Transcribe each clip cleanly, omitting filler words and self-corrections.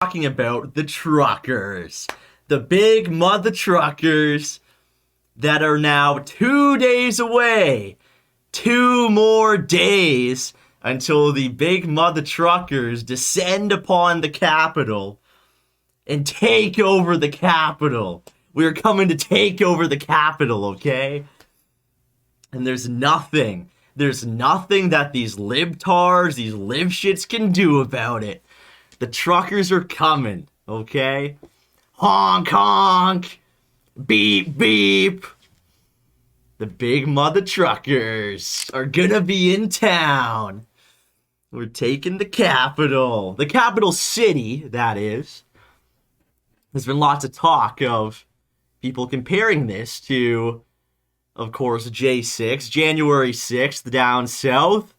talking about the truckers. The big mother truckers that are now 2 days away. 2 more days until the big mother truckers descend upon the Capitol and take over the Capitol. We are coming to take over the Capitol, okay? And there's nothing that these libtards, these libshits can do about it. The truckers are coming, okay? Honk, honk. Beep, beep. The big mother truckers are gonna be in town. We're taking the Capitol. The capital city, that is. There's been lots of talk of people comparing this to, of course, J6, January 6th, down south.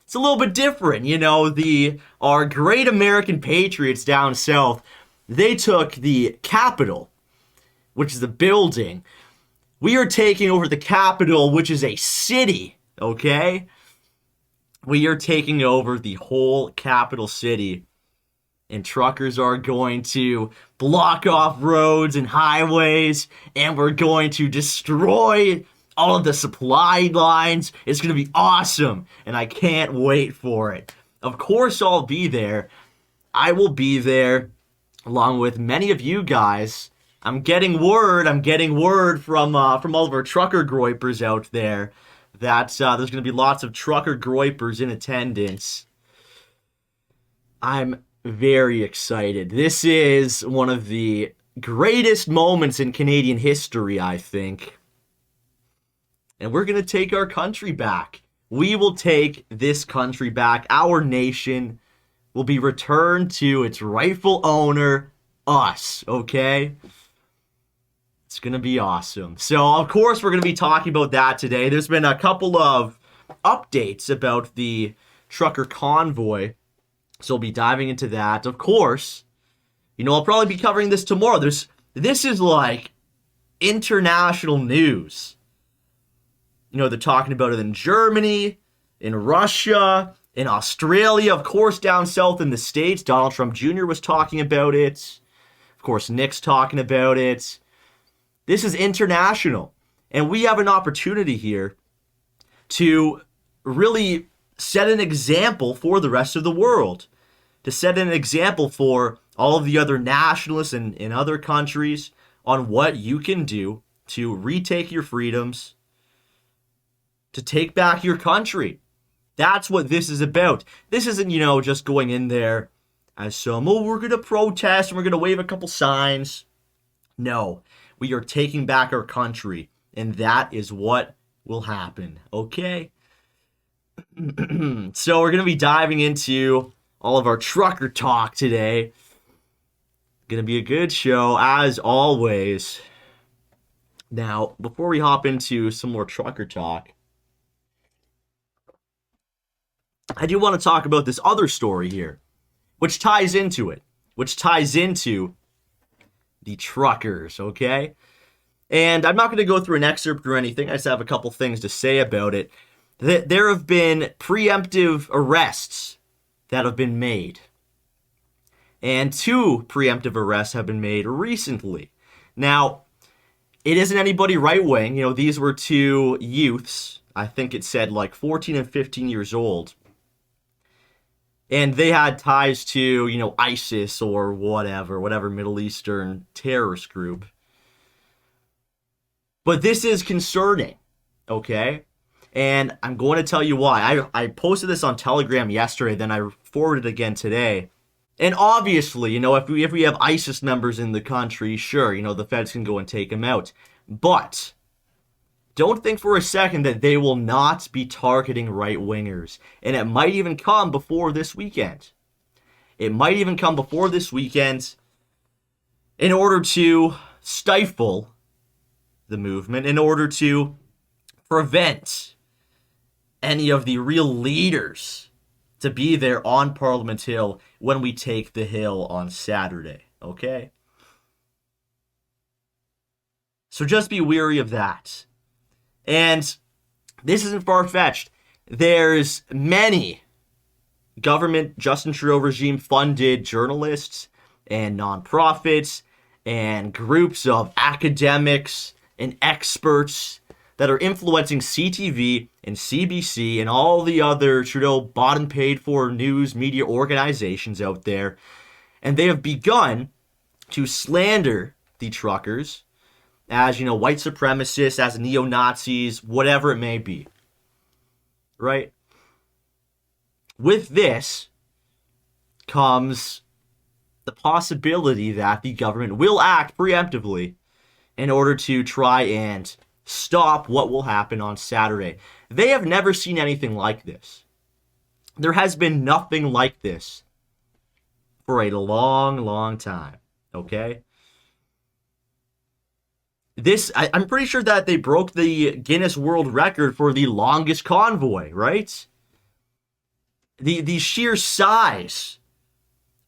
It's a little bit different, you know, our great American patriots down south, they took the Capitol, which is a building. We are taking over the Capitol, which is a city, okay? We are taking over the whole capital city, and truckers are going to block off roads and highways, and we're going to destroy all of the supply lines. It's going to be awesome, and I can't wait for it. Of course I'll be there. I will be there along with many of you guys. I'm getting word from all of our trucker groypers out there that there's going to be lots of trucker groypers in attendance. I'm very excited. This is one of the greatest moments in Canadian history, I think. And we're going to take our country back. We will take this country back. Our nation will be returned to its rightful owner, us, okay? It's going to be awesome. So, of course, we're going to be talking about that today. There's been a couple of updates about the Trucker Convoy. So we'll be diving into that. Of course, you know, I'll probably be covering this tomorrow. This is like international news. You know, they're talking about it in Germany, in Russia, in Australia, of course, down south in the States. Donald Trump Jr. was talking about it. Of course, Nick's talking about it. This is international. And we have an opportunity here to really set an example for the rest of the world. To set an example for all of the other nationalists in other countries on what you can do to retake your freedoms, to take back your country. That's what this is about. This isn't, you know, just going in there as some, oh, we're going to protest and we're going to wave a couple signs. No, we are taking back our country, and that is what will happen, okay? So we're going to be diving into all of our trucker talk today. Going to be a good show, as always. Now, before we hop into some more trucker talk, I do want to talk about this other story here, which ties into it, which ties into the truckers, okay? And I'm not going to go through an excerpt or anything. I just have a couple things to say about it. There have been preemptive arrests that have been made. And 2 preemptive arrests have been made recently. Now, it isn't anybody right-wing. You know, these were 2 youths. I think it said like 14 and 15 years old. And they had ties to, you know, ISIS or whatever Middle Eastern terrorist group. But this is concerning, okay? And I'm going to tell you why. I posted this on Telegram yesterday, then I forwarded it again today. And obviously, you know, if we have ISIS members in the country, sure, you know, the feds can go and take them out. But don't think for a second that they will not be targeting right-wingers. And it might even come before this weekend. It might even come before this weekend in order to stifle the movement, in order to prevent any of the real leaders to be there on Parliament Hill when we take the hill on Saturday, okay? So just be wary of that. And this isn't far-fetched. There's many government, Justin Trudeau regime funded journalists and nonprofits and groups of academics and experts that are influencing CTV and CBC and all the other Trudeau bought and paid for news media organizations out there. And they have begun to slander the truckers as, white supremacists, as neo-Nazis, whatever it may be. Right? With this comes the possibility that the government will act preemptively in order to try and stop what will happen on Saturday. They have never seen anything like this. There has been nothing like this for a long, long time. Okay? I'm pretty sure that they broke the Guinness World Record for the longest convoy, right? The sheer size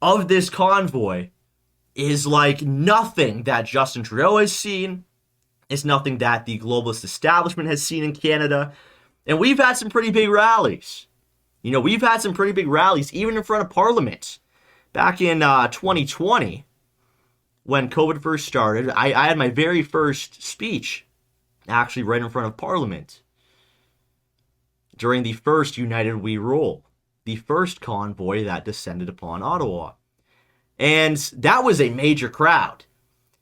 of this convoy is like nothing that Justin Trudeau has seen. It's nothing that the globalist establishment has seen in Canada. And we've had some pretty big rallies. We've had some pretty big rallies, even in front of Parliament. Back in 2020, when COVID first started, I had my very first speech, actually right in front of Parliament, during the first United We Roll, the first convoy that descended upon Ottawa. And that was a major crowd.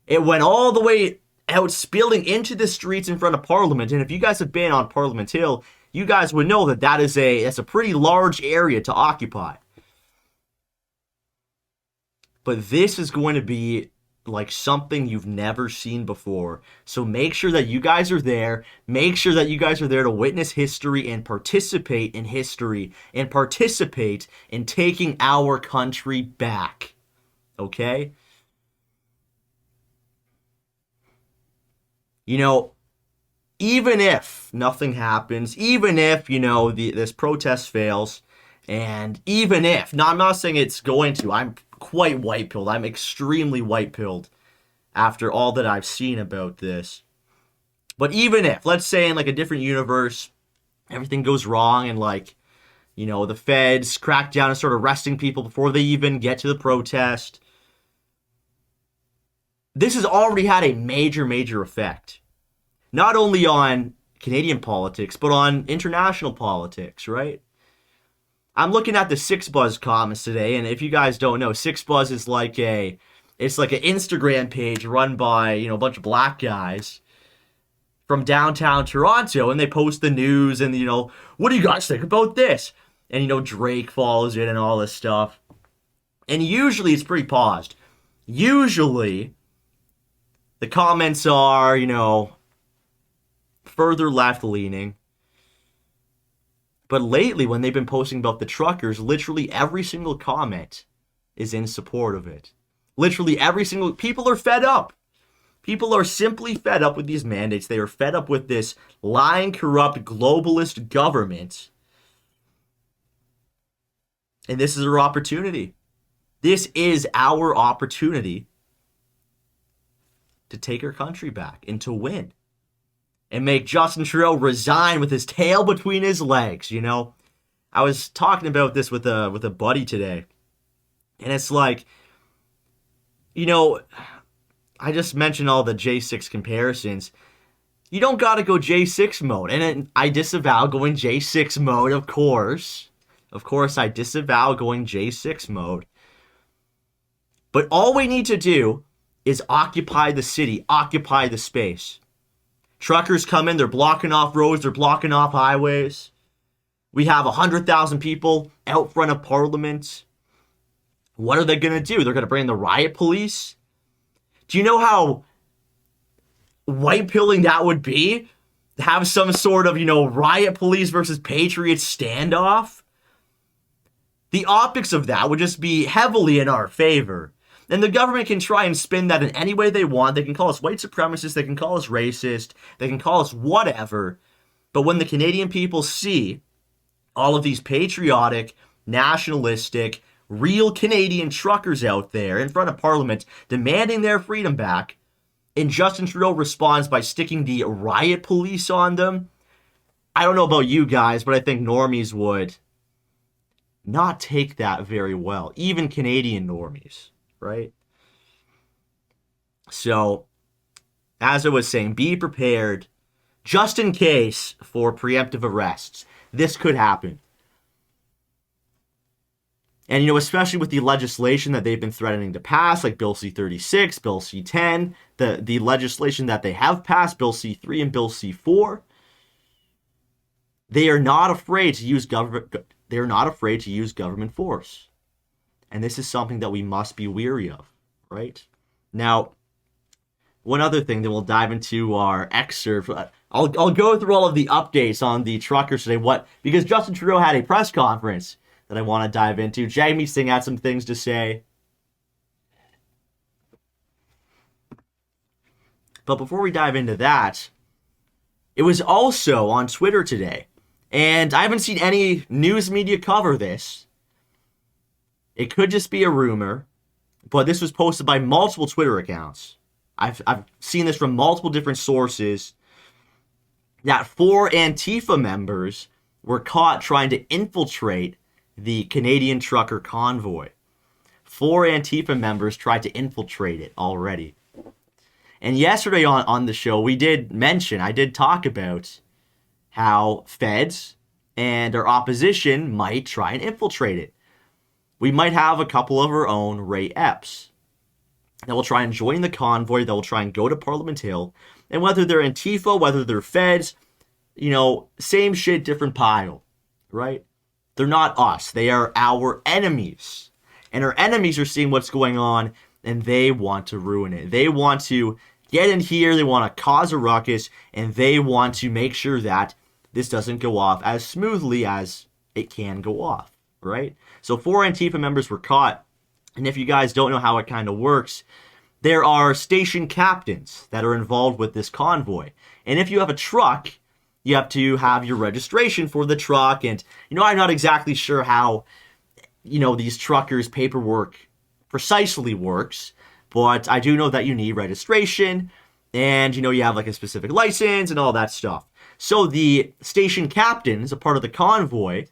It went all the way out, spilling into the streets in front of Parliament. And if you guys have been on Parliament Hill, you guys would know that that's a pretty large area to occupy. But this is going to be like something you've never seen before. So make sure that you guys are there. Make sure that you guys are there to witness history and participate in history and participate in taking our country back. Okay? Even if nothing happens, even if, this protest fails, and even if, I'm not saying it's going to, I'm quite white-pilled, I'm extremely white-pilled after all that I've seen about this. But even if, let's say in like a different universe, everything goes wrong and the feds crack down and start arresting people before they even get to the protest. This has already had a major, major effect. Not only on Canadian politics, but on international politics, right? I'm looking at the Six Buzz comments today, and if you guys don't know, Six Buzz is like an Instagram page run by, a bunch of black guys from downtown Toronto, and they post the news and, what do you guys think about this? And, Drake follows it and all this stuff. And usually it's pretty paused. Usually the comments are, further left-leaning. But lately, when they've been posting about the truckers, literally every single comment is in support of it. Literally every single... People are fed up. People are simply fed up with these mandates. They are fed up with this lying, corrupt, globalist government. And this is our opportunity. This is our opportunity to take our country back and to win. And make Justin Trudeau resign with his tail between his legs, I was talking about this with a buddy today. And it's like, I just mentioned all the J6 comparisons. You don't got to go J6 mode. And I disavow going J6 mode, of course. Of course, I disavow going J6 mode. But all we need to do is occupy the city, occupy the space. Truckers come in, they're blocking off roads, they're blocking off highways. We have 100,000 people out front of Parliament. What are they going to do? They're going to bring the riot police? Do you know how white-pilling that would be? To have some sort of, riot police versus patriots standoff? The optics of that would just be heavily in our favor. And the government can try and spin that in any way they want. They can call us white supremacists. They can call us racist. They can call us whatever. But when the Canadian people see all of these patriotic, nationalistic, real Canadian truckers out there in front of Parliament demanding their freedom back, and Justin Trudeau responds by sticking the riot police on them, I don't know about you guys, but I think normies would not take that very well. Even Canadian normies. Right? So, as I was saying, be prepared just in case for preemptive arrests. This could happen. And, especially with the legislation that they've been threatening to pass, like Bill C-36, Bill C-10, the legislation that they have passed, Bill C-3 and Bill C-4, they are not afraid to use government force. And this is something that we must be weary of, right? Now, one other thing, then we'll dive into our excerpt. I'll go through all of the updates on the truckers today. Because Justin Trudeau had a press conference that I want to dive into. Jagmeet Singh had some things to say. But before we dive into that, it was also on Twitter today. And I haven't seen any news media cover this. It could just be a rumor, but this was posted by multiple Twitter accounts. I've seen this from multiple different sources, that 4 Antifa members were caught trying to infiltrate the Canadian Trucker Convoy. 4 Antifa members tried to infiltrate it already. And yesterday on the show, I did talk about how feds and our opposition might try and infiltrate it. We might have a couple of our own Ray Epps that will try and join the convoy, that will try and go to Parliament Hill. And whether they're Antifa, whether they're feds, same shit, different pile, right? They're not us. They are our enemies. And our enemies are seeing what's going on, and they want to ruin it. They want to get in here, they want to cause a ruckus, and they want to make sure that this doesn't go off as smoothly as it can go off, right? So 4 Antifa members were caught, and if you guys don't know how it kind of works, there are station captains that are involved with this convoy. And if you have a truck, you have to have your registration for the truck. And, I'm not exactly sure how, these truckers' paperwork precisely works, but I do know that you need registration and, you have like a specific license and all that stuff. So the station captains, a part of the convoy,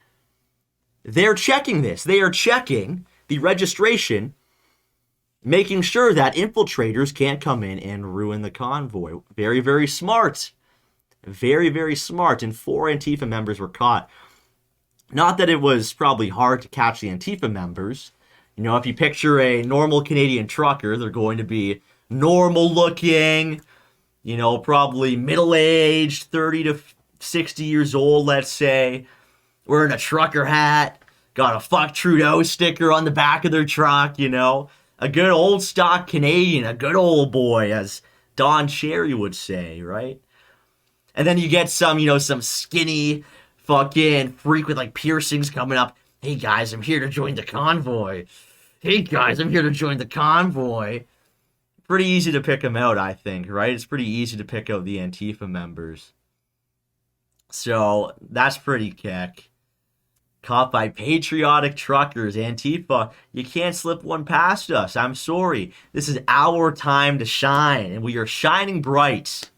they're checking this. They are checking the registration, making sure that infiltrators can't come in and ruin the convoy. Very, very smart. Very, very smart. And 4 Antifa members were caught. Not that it was probably hard to catch the Antifa members. If you picture a normal Canadian trucker, they're going to be normal looking, probably middle-aged, 30 to 60 years old, let's say, wearing a trucker hat, got a fuck Trudeau sticker on the back of their truck, a good old stock Canadian, a good old boy, as Don Cherry would say, right? And then you get some skinny fucking freak with like piercings coming up. Hey guys, I'm here to join the convoy. Hey guys, I'm here to join the convoy. Pretty easy to pick them out, I think, right? It's pretty easy to pick out the Antifa members. So, that's pretty kick. Caught by patriotic truckers. Antifa, you can't slip one past us. I'm sorry. This is our time to shine, and we are shining bright.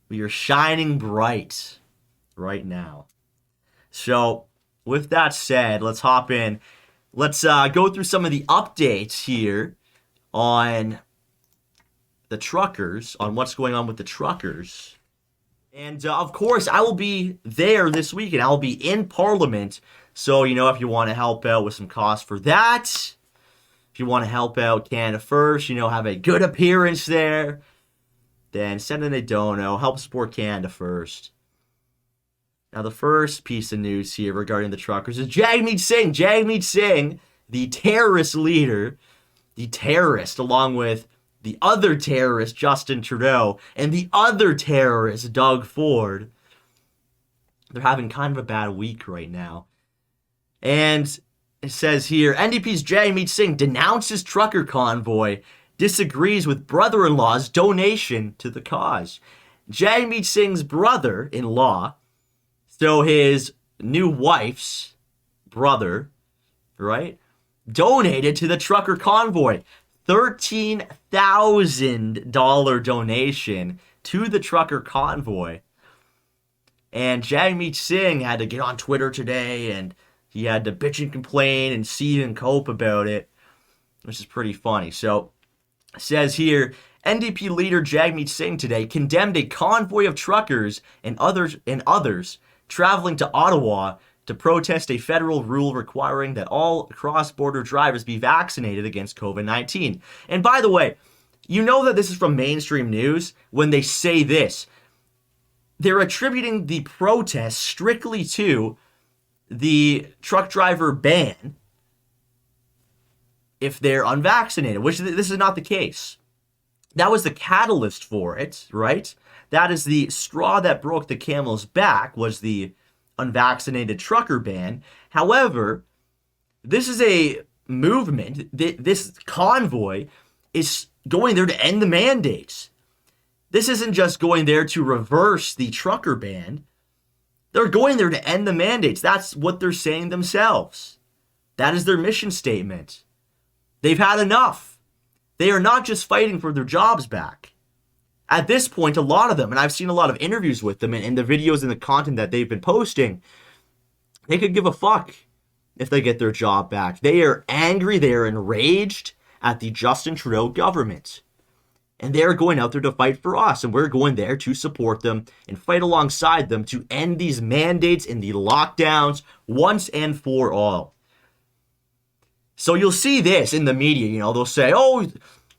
We are shining bright right now. So, with that said, let's hop in. Let's go through some of the updates here on the truckers, on what's going on with the truckers. And, of course, I will be there this weekend. I'll be in Parliament. So, if you want to help out with some costs for that, if you want to help out Canada First, have a good appearance there, then send in a dono, help support Canada First. Now, the first piece of news here regarding the truckers is Jagmeet Singh. Jagmeet Singh, the terrorist leader, the terrorist, along with the other terrorist, Justin Trudeau, and the other terrorist, Doug Ford, they're having kind of a bad week right now. And it says here, NDP's Jagmeet Singh denounces trucker convoy, disagrees with brother-in-law's donation to the cause. Jagmeet Singh's brother-in-law, so his new wife's brother, right, donated to the trucker convoy. $13,000 donation to the trucker convoy. And Jagmeet Singh had to get on Twitter today, and he had to bitch and complain and seethe and cope about it, which is pretty funny. So, it says here, NDP leader Jagmeet Singh today condemned a convoy of truckers and others traveling to Ottawa to protest a federal rule requiring that all cross-border drivers be vaccinated against COVID-19. And by the way, you know that this is from mainstream news when they say this. They're attributing the protest strictly to the truck driver ban if they're unvaccinated, which this is not the case. That was the catalyst for it, right? That is the straw that broke the camel's back, was the unvaccinated trucker ban. However, this is a movement, this convoy is going there to end the mandates. This isn't just going there to reverse the trucker ban. They're going there to end the mandates. That's what they're saying themselves. That is their mission statement. They've had enough. They are not just fighting for their jobs back. At this point, a lot of them, and I've seen a lot of interviews with them and the videos and the content that they've been posting, they could give a fuck if they get their job back. They are angry, they are enraged at the Justin Trudeau government. And they're going out there to fight for us, and we're going there to support them and fight alongside them to end these mandates and the lockdowns once and for all. So you'll see this in the media, they'll say, oh,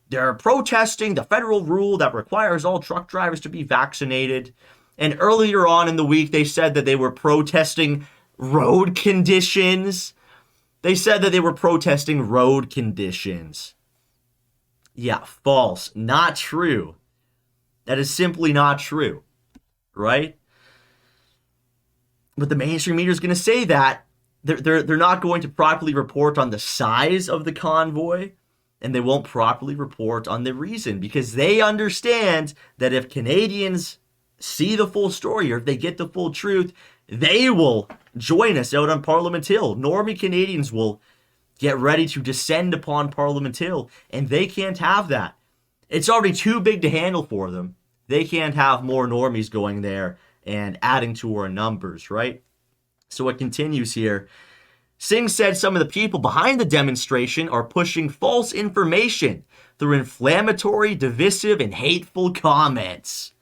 they're protesting the federal rule that requires all truck drivers to be vaccinated. And earlier on in the week, they said that they were protesting road conditions. They said that they were protesting road conditions. Yeah, false. Not true. That is simply not true, right? But the mainstream media is going to say that. They're not going to properly report on the size of the convoy, and they won't properly report on the reason, because they understand that if Canadians see the full story, or if they get the full truth, they will join us out on Parliament Hill. Normie Canadians will get ready to descend upon Parliament Hill, and they can't have that. It's already too big to handle for them. They can't have more normies going there and adding to our numbers, right? So it continues here. Singh said some of the people behind the demonstration are pushing false information through inflammatory, divisive, and hateful comments.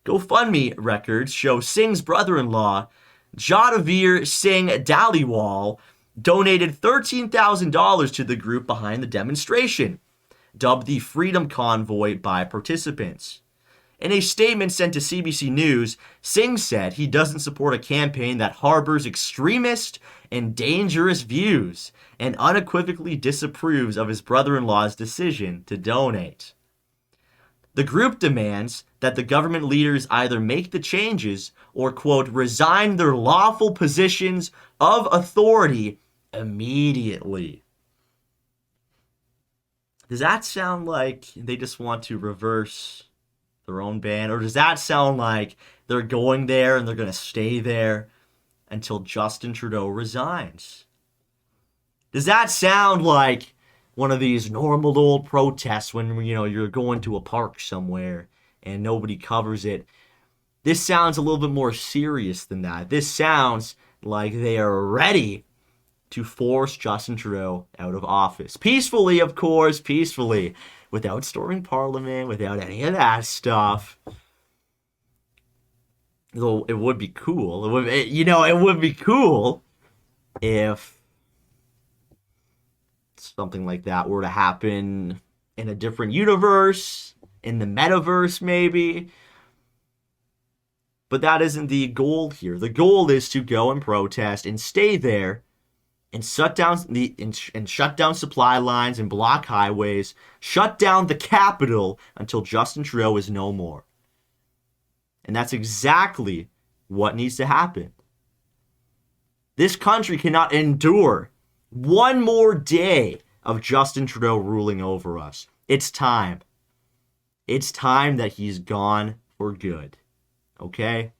GoFundMe records show Singh's brother-in-law, Jadavir Singh Dhaliwal, donated $13,000 to the group behind the demonstration, dubbed the Freedom Convoy by participants. In a statement sent to CBC News, Singh said he doesn't support a campaign that harbors extremist and dangerous views and unequivocally disapproves of his brother-in-law's decision to donate. The group demands that the government leaders either make the changes or, quote, resign their lawful positions of authority immediately. Does that sound like they just want to reverse their own ban? Or does that sound like they're going there and they're going to stay there until Justin Trudeau resigns? Does that sound like one of these normal old protests when, you're going to a park somewhere and nobody covers it? This sounds a little bit more serious than that. This sounds like they are ready to force Justin Trudeau out of office. Peacefully, of course, peacefully. Without storming Parliament, without any of that stuff. Though it would be cool. It would be cool if something like that were to happen in a different universe, in the metaverse maybe. But that isn't the goal here. The goal is to go and protest and stay there and shut down supply lines and block highways, shut down the capital until Justin Trudeau is no more. And that's exactly what needs to happen. This country cannot endure one more day of Justin Trudeau ruling over us. It's time. It's time that he's gone for good. Okay?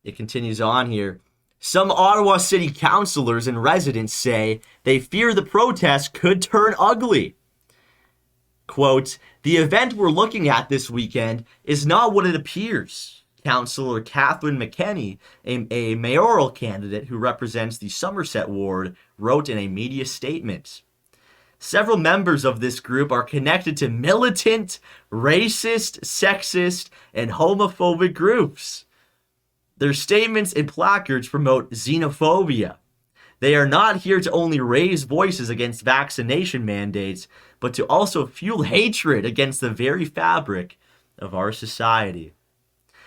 It continues on here. Some Ottawa City councillors and residents say they fear the protest could turn ugly. Quote, the event we're looking at this weekend is not what it appears, Councillor Catherine McKenney, a mayoral candidate who represents the Somerset ward, wrote in a media statement. Several members of this group are connected to militant, racist, sexist, and homophobic groups. Their statements and placards promote xenophobia. They are not here to only raise voices against vaccination mandates, but to also fuel hatred against the very fabric of our society.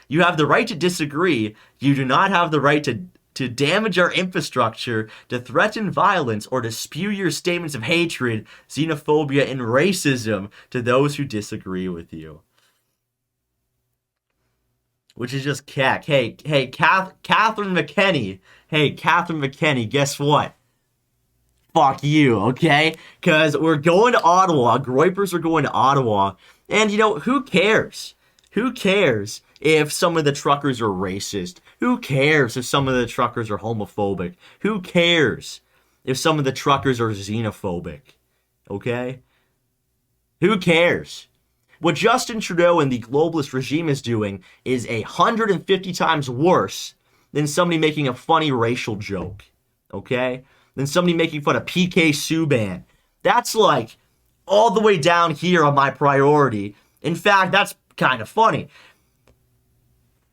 You have the right to disagree. You do not have the right to damage our infrastructure, to threaten violence, or to spew your statements of hatred, xenophobia, and racism to those who disagree with you. Which is just cack. Hey, Catherine McKenney. Hey, Catherine McKenney, guess what? Fuck you, okay? Because we're going to Ottawa. Groypers are going to Ottawa. And, who cares? Who cares if some of the truckers are racist? Who cares if some of the truckers are homophobic? Who cares if some of the truckers are xenophobic? Okay? Who cares? What Justin Trudeau and the globalist regime is doing is 150 times worse than somebody making a funny racial joke. Okay? Than somebody making fun of PK Subban. That's like all the way down here on my priority. In fact, that's kind of funny.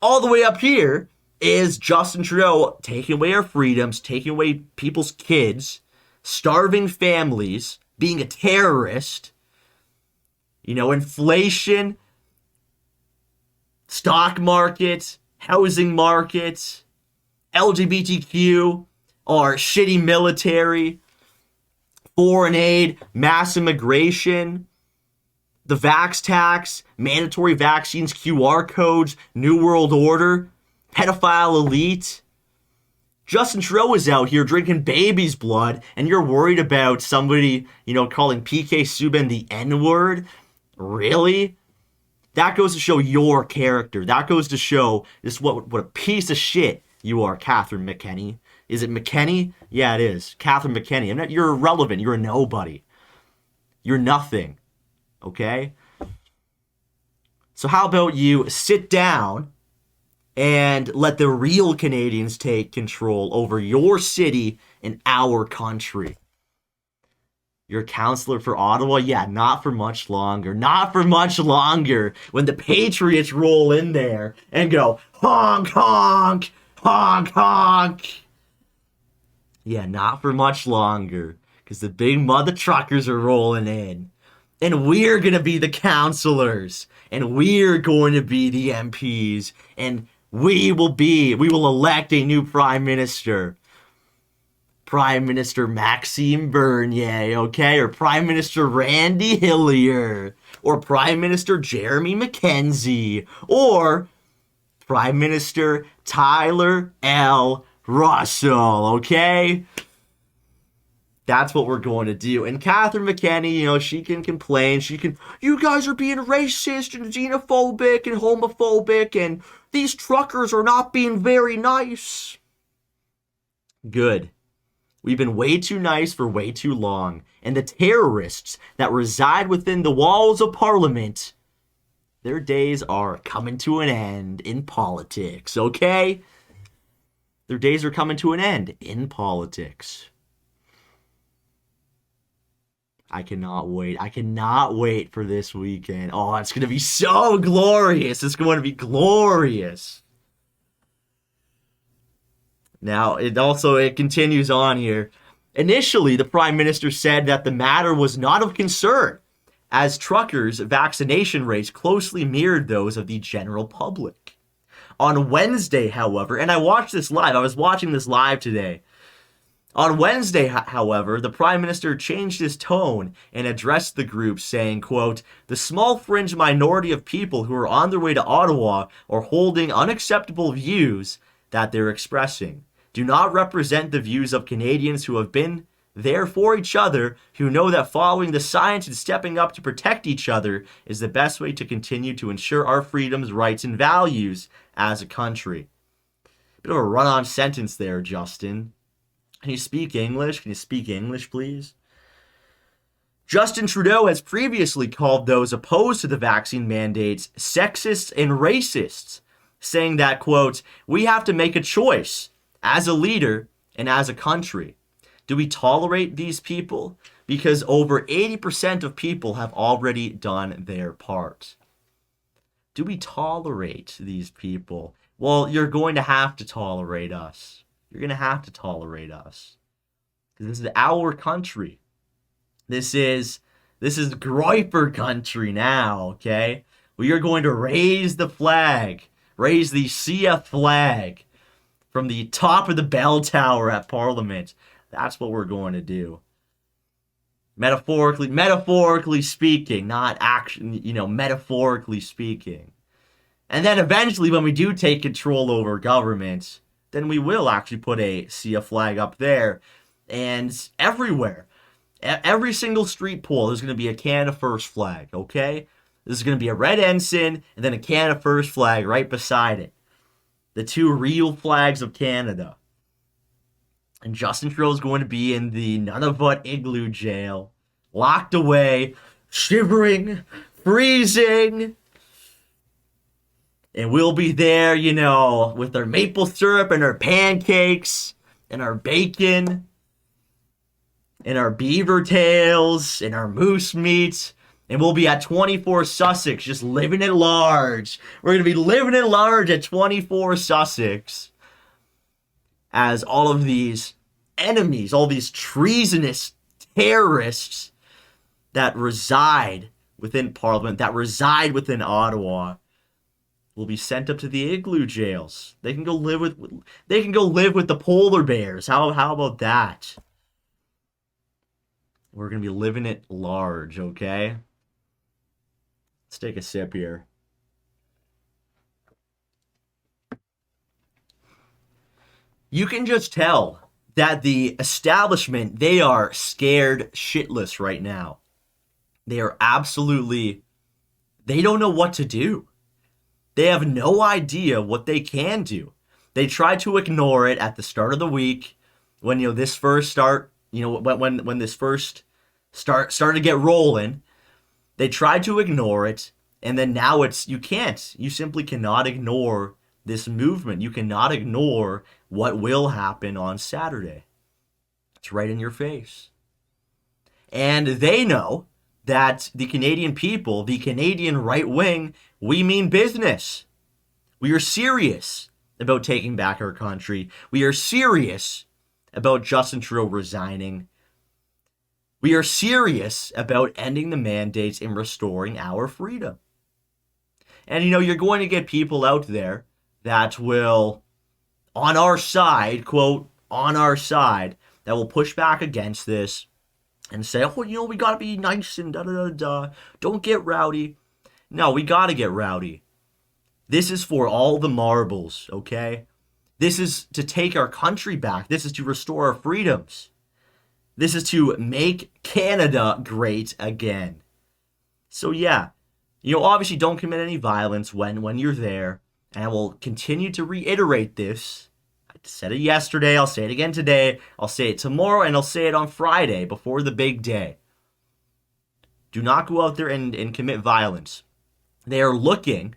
All the way up here is Justin Trudeau taking away our freedoms, taking away people's kids, starving families, being a terrorist, inflation, stock market, housing market, LGBTQ, our shitty military, foreign aid, mass immigration, the vax tax, mandatory vaccines, QR codes, New World Order, pedophile elite. Justin Trudeau is out here drinking baby's blood, and you're worried about somebody, calling PK Subban the N-word? Really? That goes to show your character. That goes to show just what a piece of shit you are, Catherine McKenney. Is it McKenney? Yeah, it is. Catherine McKenney. You're irrelevant. You're a nobody. You're nothing. Okay? So how about you sit down and let the real Canadians take control over your city and our country? Your counselor for Ottawa? Yeah, not for much longer. Not for much longer when the Patriots roll in there and go, honk, honk, honk, honk. Yeah, not for much longer because the big mother truckers are rolling in. And we're going to be the counselors. And we're going to be the MPs. And we will elect a new prime minister. Prime Minister Maxime Bernier, okay? Or Prime Minister Randy Hillier. Or Prime Minister Jeremy McKenzie. Or Prime Minister Tyler L. Russell, okay? That's what we're going to do. And Catherine McKenney, she can complain. You guys are being racist and xenophobic and homophobic, and these truckers are not being very nice. Good. We've been way too nice for way too long. And the terrorists that reside within the walls of Parliament, their days are coming to an end in politics, okay? Their days are coming to an end in politics. I cannot wait. I cannot wait for this weekend. Oh, it's going to be so glorious. It's going to be glorious. Now, it continues on here. Initially, the Prime Minister said that the matter was not of concern, as truckers' vaccination rates closely mirrored those of the general public. On Wednesday, however, and I watched this live. I was watching this live today. On Wednesday, however, the Prime Minister changed his tone and addressed the group, saying, quote, "The small fringe minority of people who are on their way to Ottawa or holding unacceptable views that they're expressing do not represent the views of Canadians who have been there for each other, who know that following the science and stepping up to protect each other is the best way to continue to ensure our freedoms, rights, and values as a country." Bit of a run-on sentence there, Justin. Can you speak English? Can you speak English, please? Justin Trudeau has previously called those opposed to the vaccine mandates sexist and racists, saying that, quote, "We have to make a choice as a leader and as a country. Do we tolerate these people? because over 80% of people have already done their part. Do we tolerate these people? Well, you're going to have to tolerate us. You're going to have to tolerate us. Because this is our country. This is Groiper country now, okay? We are going to raise the flag. Raise the CF flag from the top of the bell tower at Parliament. That's what we're going to do. Metaphorically speaking, not action, metaphorically speaking. And then eventually when we do take control over government, then we will actually put a CF flag up there. And everywhere, every single street pole, there's going to be a Canada First flag, okay? This is going to be a red ensign and then a Canada First flag right beside it. The two real flags of Canada. And Justin Trudeau is going to be in the Nunavut igloo jail, locked away, shivering, freezing. And we'll be there, with our maple syrup and our pancakes and our bacon and our beaver tails and our moose meat. And we'll be at 24 Sussex, just living at large. We're going to be living at large at 24 Sussex. As all of these enemies, all these treasonous terrorists that reside within Parliament, that reside within Ottawa, will be sent up to the igloo jails. They can go live with the polar bears. How about that? We're going to be living it large, okay? Let's take a sip here. You can just tell that the establishment, they are scared shitless right now. They are they don't know what to do. They have no idea what they can do. They tried to ignore it at the start of the week when, this first start, when this first started to get rolling. They tried to ignore it, and then now you can't. You simply cannot ignore this movement. You cannot ignore what will happen on Saturday. It's right in your face. And they know that the Canadian people, the Canadian right wing, we mean business. We are serious about taking back our country. We are serious about Justin Trudeau resigning. We are serious about ending the mandates and restoring our freedom. And you're going to get people out there that will, on our side, quote, on our side, that will push back against this and say, oh, we gotta be nice and da-da-da-da. Don't get rowdy. No, we gotta get rowdy. This is for all the marbles, okay? This is to take our country back. This is to restore our freedoms. This is to make Canada great again. So yeah, obviously don't commit any violence when you're there. And I will continue to reiterate this. I said it yesterday, I'll say it again today, I'll say it tomorrow, and I'll say it on Friday before the big day. Do not go out there and commit violence. They are looking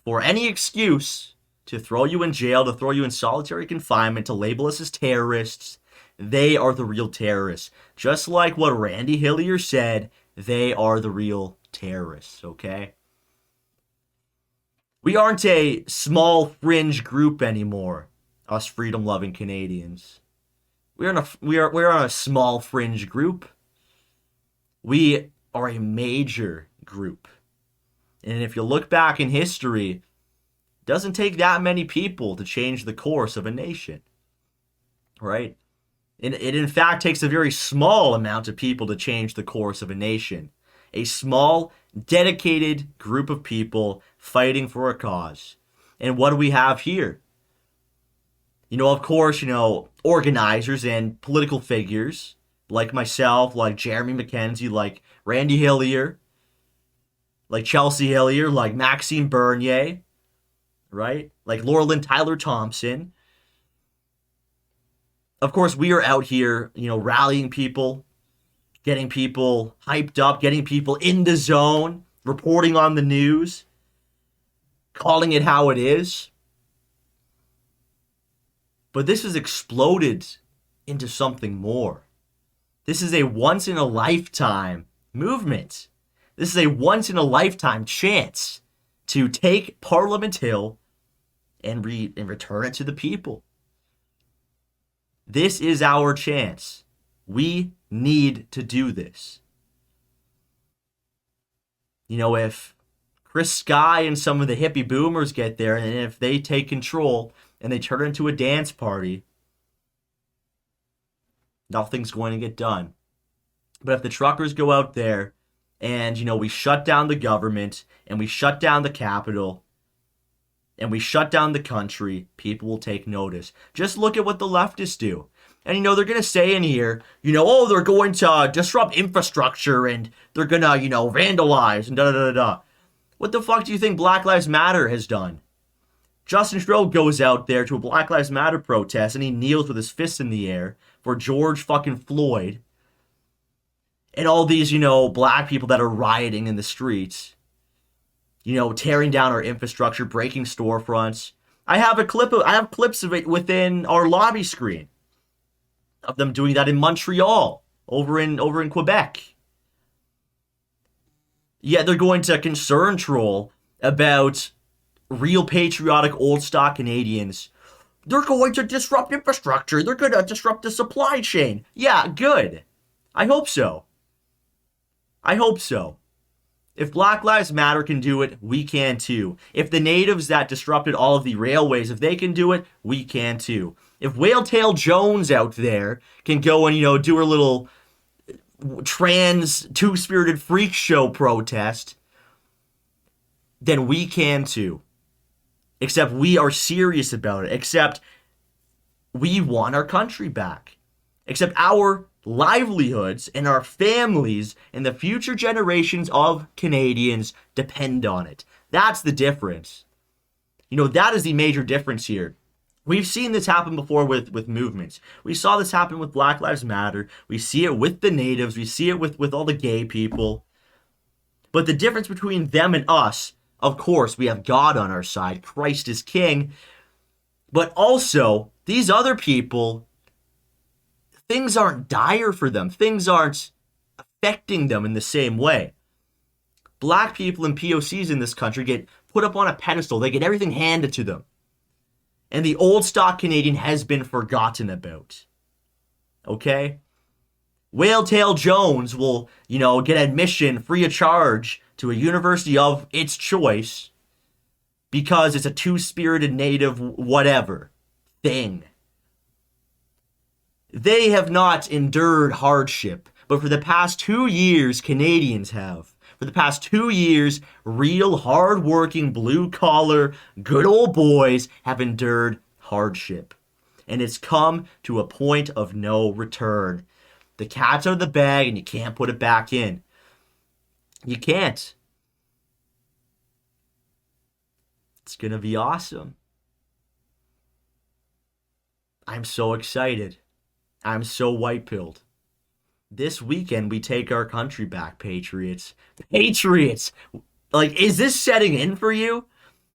for any excuse to throw you in jail, to throw you in solitary confinement, to label us as terrorists. They are the real terrorists. Just like what Randy Hillier said, they are the real terrorists, okay? We aren't a small fringe group anymore, us freedom-loving Canadians. We're on a small fringe group. We are a major group. And if you look back in history, it doesn't take that many people to change the course of a nation, right? It in fact takes a very small amount of people to change the course of a nation. A small, dedicated group of people fighting for a cause. And what do we have here? Of course, organizers and political figures like myself, like Jeremy McKenzie, like Randy Hillier, like Chelsea Hillier, like Maxime Bernier, right? Like Laura Lynn Tyler Thompson. Of course, we are out here, rallying people, getting people hyped up, getting people in the zone, reporting on the news, calling it how it is. But this has exploded into something more. This is a once-in-a-lifetime movement. This is a once-in-a-lifetime chance to take Parliament Hill and return it to the people. This is our chance. We need to do this. You know, if Chris Sky and some of the hippie boomers get there, and if they take control and they turn it into a dance party, nothing's going to get done. But if the truckers go out there and, you know, we shut down the government and we shut down the Capitol and we shut down the country, people will take notice. Just look at what the leftists do. And, you know, they're going to say in here, you know, oh, they're going to disrupt infrastructure and they're going to, you know, vandalize and da-da-da-da. What the fuck do you think Black Lives Matter has done? Justin Trudeau goes out there to a Black Lives Matter protest and he kneels with his fists in the air for George fucking Floyd and all these, you know, black people that are rioting in the streets, you know, tearing down our infrastructure, breaking storefronts. I have clips of it within our lobby screen of them doing that in Montreal, over in Quebec. Yeah, they're going to concern troll about real patriotic old stock Canadians. They're going to disrupt infrastructure. They're going to disrupt the supply chain. Yeah, good. I hope so. I hope so. If Black Lives Matter can do it, we can too. If the natives that disrupted all of the railways, if they can do it, we can too. If Whale Tail Jones out there can go and, you know, do her little trans two-spirited freak show protest, then we can too. Except we are serious about it. Except we want our country back. Except our livelihoods and our families and the future generations of Canadians depend on it. That's the difference. You know, that is the major difference here. We've seen this happen before with movements. We saw this happen with Black Lives Matter. We see it with the natives. We see it with all the gay people. But the difference between them and us, of course, we have God on our side. Christ is king. But also, these other people, things aren't dire for them. Things aren't affecting them in the same way. Black people and POCs in this country get put up on a pedestal. They get everything handed to them. And the old stock Canadian has been forgotten about. Okay? Whale Tail Jones will, you know, get admission free of charge to a university of its choice because it's a two-spirited native whatever thing. They have not endured hardship, but for the past 2 years, Canadians have. For the past 2 years, real hard-working, blue-collar, good old boys have endured hardship. And it's come to a point of no return. The cat's out of the bag and you can't put it back in. You can't. It's gonna be awesome. I'm so excited. I'm so white-pilled. This weekend, we take our country back, Patriots. Patriots! Like, is this setting in for you?